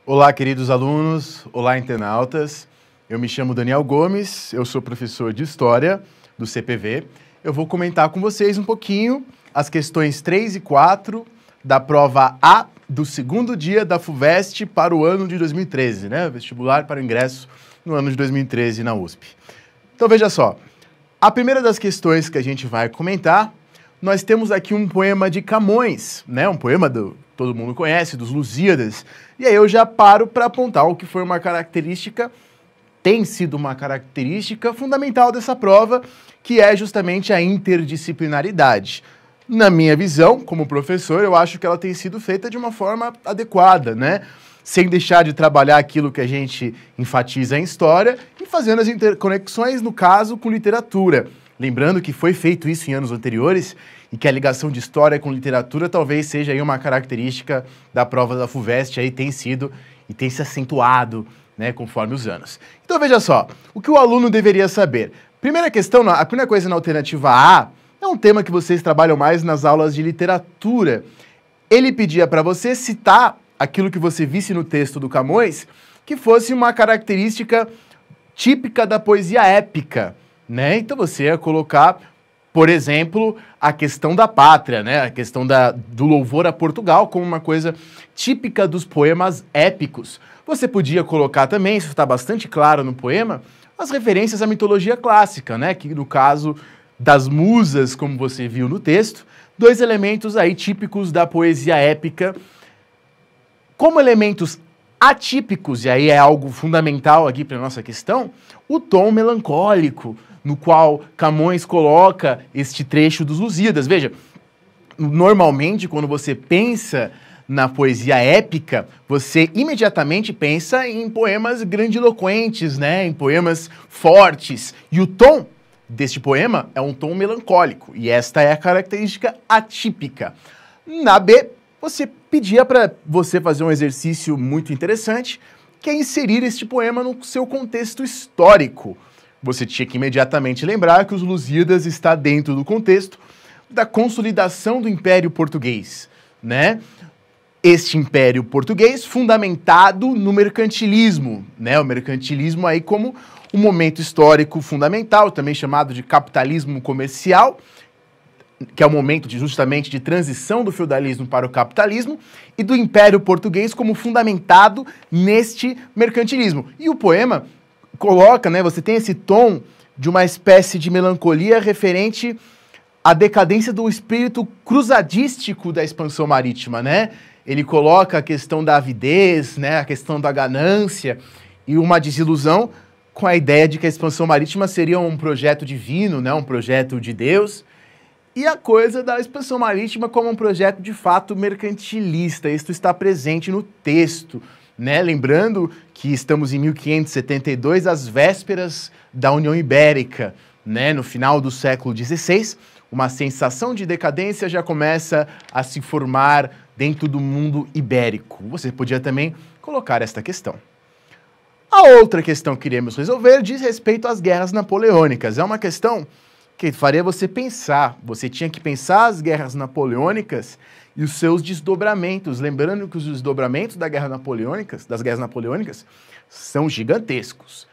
Olá, queridos alunos, olá, internautas. Eu me chamo Daniel Gomes, eu sou professor de História do CPV. Eu vou comentar com vocês um pouquinho as questões 3 e 4 da prova A do segundo dia da FUVEST para o ano de 2013, né? Vestibular para o ingresso no ano de 2013 na USP. Então veja só, a primeira das questões que a gente vai comentar, nós temos aqui um poema de Camões, né? Um poema todo mundo conhece, dos Lusíadas. E aí eu já paro para apontar o que foi uma característica, tem sido uma característica fundamental dessa prova, que é justamente a interdisciplinaridade. Na minha visão, como professor, eu acho que ela tem sido feita de uma forma adequada, né? Sem deixar de trabalhar aquilo que a gente enfatiza em história e fazendo as interconexões, no caso, com literatura. Lembrando que foi feito isso em anos anteriores e que a ligação de história com literatura talvez seja aí uma característica da prova da FUVEST, aí tem sido e tem se acentuado, né, conforme os anos. Então veja só, o que o aluno deveria saber. Primeira questão, a primeira coisa na alternativa A é um tema que vocês trabalham mais nas aulas de literatura. Ele pedia para você citar aquilo que você visse no texto do Camões, que fosse uma característica típica da poesia épica, né? Então você ia colocar, por exemplo, a questão da pátria, né? A questão do louvor a Portugal como uma coisa típica dos poemas épicos. Você podia colocar também, isso está bastante claro no poema, as referências à mitologia clássica, né? Que no caso das musas, como você viu no texto, dois elementos aí típicos da poesia épica. Como elementos atípicos, e aí é algo fundamental aqui para a nossa questão, o tom melancólico, no qual Camões coloca este trecho dos Lusíadas. Veja, normalmente quando você pensa na poesia épica, você imediatamente pensa em poemas grandiloquentes, né? Em poemas fortes. E o tom deste poema é um tom melancólico, e esta é a característica atípica. Na B, você pedia para você fazer um exercício muito interessante, que é inserir este poema no seu contexto histórico. Você tinha que imediatamente lembrar que os Lusíadas está dentro do contexto da consolidação do Império Português, né? Este Império Português fundamentado no mercantilismo, né? O mercantilismo aí como um momento histórico fundamental, também chamado de capitalismo comercial, que é o momento justamente de transição do feudalismo para o capitalismo, e do Império Português como fundamentado neste mercantilismo. E o poema coloca, né, você tem esse tom de uma espécie de melancolia referente à decadência do espírito cruzadístico da expansão marítima, né? Ele coloca a questão da avidez, né, a questão da ganância e uma desilusão com a ideia de que a expansão marítima seria um projeto divino, né, um projeto de Deus, e a coisa da expansão marítima como um projeto de fato mercantilista. Isto está presente no texto, né? Lembrando que estamos em 1572, às vésperas da União Ibérica, né? No final do século XVI, uma sensação de decadência já começa a se formar dentro do mundo ibérico. Você podia também colocar esta questão. A outra questão que iremos resolver diz respeito às guerras napoleônicas. É uma questão que faria você pensar. Você tinha que pensar as guerras napoleônicas e os seus desdobramentos. Lembrando que os desdobramentos das guerras napoleônicas são gigantescos.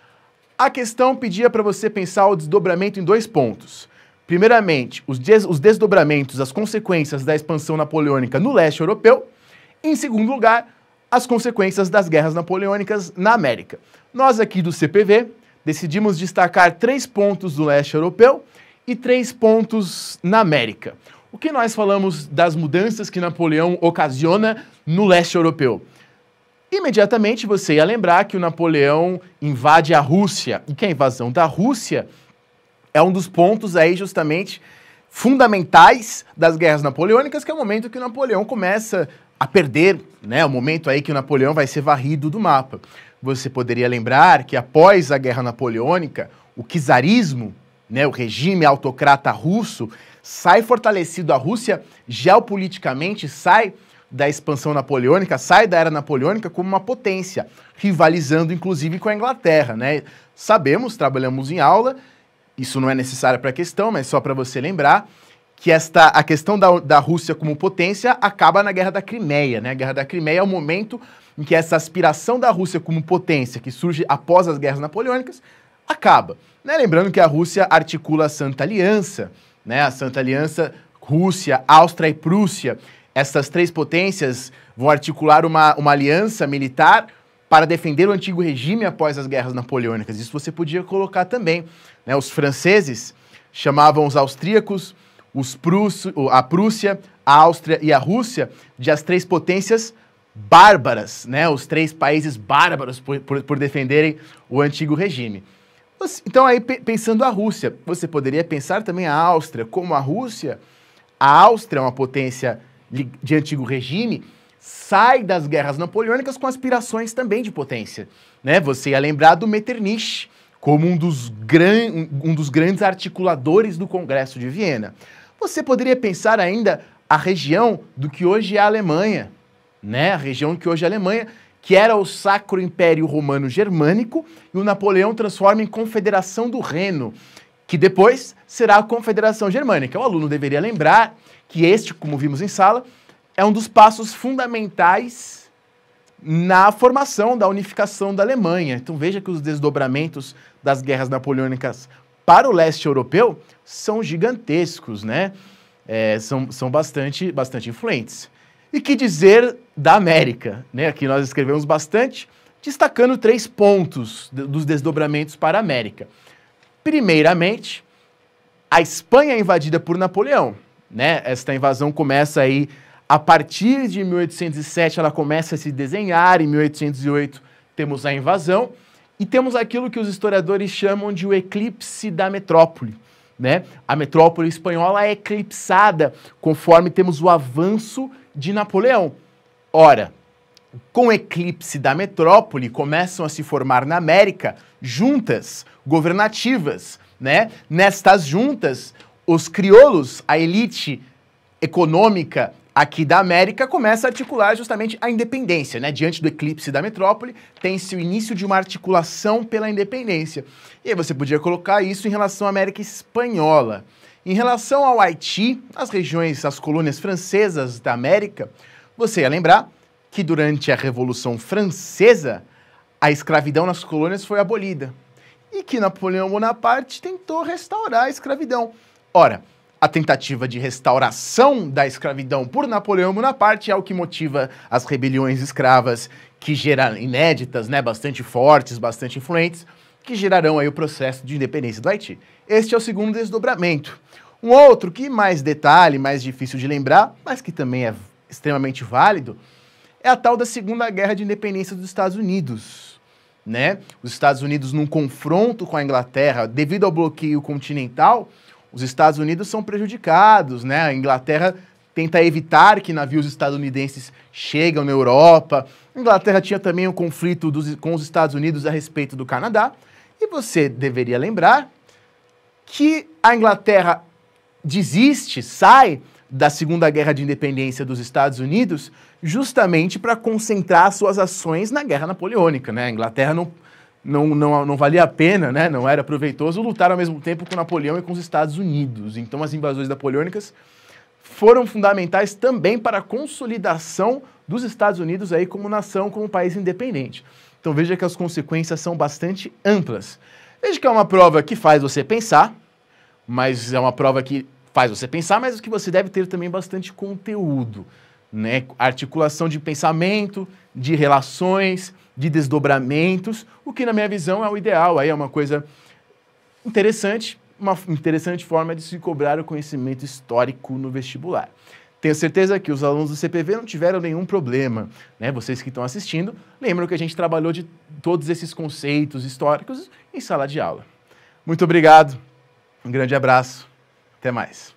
A questão pedia para você pensar o desdobramento em dois pontos. Primeiramente, os desdobramentos, as consequências da expansão napoleônica no leste europeu. Em segundo lugar, as consequências das guerras napoleônicas na América. Nós aqui do CPV decidimos destacar 3 pontos do leste europeu e 3 pontos na América. O que nós falamos das mudanças que Napoleão ocasiona no leste europeu? Imediatamente você ia lembrar que o Napoleão invade a Rússia, e que a invasão da Rússia é um dos pontos aí justamente fundamentais das guerras napoleônicas, que é o momento que o Napoleão começa a perder, né? O momento aí que o Napoleão vai ser varrido do mapa. Você poderia lembrar que após a Guerra Napoleônica, o czarismo, né, o regime autocrata russo, sai fortalecido. A Rússia, geopoliticamente, sai da expansão napoleônica, sai da era napoleônica como uma potência, rivalizando inclusive com a Inglaterra, né? Sabemos, trabalhamos em aula, isso não é necessário para a questão, mas só para você lembrar, que a questão da Rússia como potência acaba na Guerra da Crimeia, né? A Guerra da Crimeia é o momento em que essa aspiração da Rússia como potência, que surge após as guerras napoleônicas, acaba. Né? Lembrando que a Rússia articula a Santa Aliança, né? A Santa Aliança, Rússia, Áustria e Prússia, essas três potências vão articular uma aliança militar para defender o antigo regime após as guerras napoleônicas. Isso você podia colocar também. Né? Os franceses chamavam os austríacos, a Prússia, a Áustria e a Rússia de as três potências bárbaras, né? Os três países bárbaros por defenderem o antigo regime. Então aí, pensando a Rússia, você poderia pensar também a Áustria como a Rússia. A Áustria é uma potência de antigo regime, sai das guerras napoleônicas com aspirações também de potência. Né? Você ia lembrar do Metternich como um dos grandes articuladores do Congresso de Viena. Você poderia pensar ainda a região do que hoje é a Alemanha, né? A região que hoje é a Alemanha, que era o Sacro Império Romano Germânico, e o Napoleão transforma em Confederação do Reno, que depois será a Confederação Germânica. O aluno deveria lembrar que este, como vimos em sala, é um dos passos fundamentais na formação da unificação da Alemanha. Então veja que os desdobramentos das guerras napoleônicas para o leste europeu são gigantescos, né? São bastante influentes. E que dizer da América? Né? Aqui nós escrevemos bastante, destacando 3 pontos dos desdobramentos para a América. Primeiramente, a Espanha é invadida por Napoleão. Né? Esta invasão começa aí a partir de 1807, ela começa a se desenhar. Em 1808 temos a invasão e temos aquilo que os historiadores chamam de o eclipse da metrópole. Né? A metrópole espanhola é eclipsada conforme temos o avanço de Napoleão. Ora, com o eclipse da metrópole, começam a se formar na América juntas governativas. Né? Nestas juntas, os crioulos, a elite econômica aqui da América, começa a articular justamente a independência. Né? Diante do eclipse da metrópole, tem-se o início de uma articulação pela independência. E aí você podia colocar isso em relação à América Espanhola. Em relação ao Haiti, as colônias francesas da América, você ia lembrar que durante a Revolução Francesa, a escravidão nas colônias foi abolida. E que Napoleão Bonaparte tentou restaurar a escravidão. Ora, a tentativa de restauração da escravidão por Napoleão Bonaparte é o que motiva as rebeliões escravas que geram inéditas, né, bastante fortes, bastante influentes, que gerarão aí o processo de independência do Haiti. Este é o segundo desdobramento. Um outro que mais detalhe, mais difícil de lembrar, mas que também é extremamente válido, é a tal da Segunda Guerra de Independência dos Estados Unidos. Né? Os Estados Unidos, num confronto com a Inglaterra, devido ao bloqueio continental, os Estados Unidos são prejudicados. Né? A Inglaterra tenta evitar que navios estadunidenses cheguem na Europa. A Inglaterra tinha também um conflito com os Estados Unidos a respeito do Canadá. E você deveria lembrar que a Inglaterra sai da Segunda Guerra de Independência dos Estados Unidos justamente para concentrar suas ações na Guerra Napoleônica. Né? A Inglaterra não valia a pena, né? Não era proveitoso lutar ao mesmo tempo com Napoleão e com os Estados Unidos. Então as invasões napoleônicas foram fundamentais também para a consolidação dos Estados Unidos aí como nação, como país independente. Então veja que as consequências são bastante amplas. Veja que é uma prova que faz você pensar, mas é uma prova que faz você pensar, mas que você deve ter também bastante conteúdo, né? Articulação de pensamento, de relações, de desdobramentos, o que na minha visão é o ideal, aí é uma coisa interessante, uma interessante forma de se cobrar o conhecimento histórico no vestibular. Tenho certeza que os alunos do CPV não tiveram nenhum problema, né? Vocês que estão assistindo, lembram que a gente trabalhou de todos esses conceitos históricos em sala de aula. Muito obrigado, um grande abraço, até mais.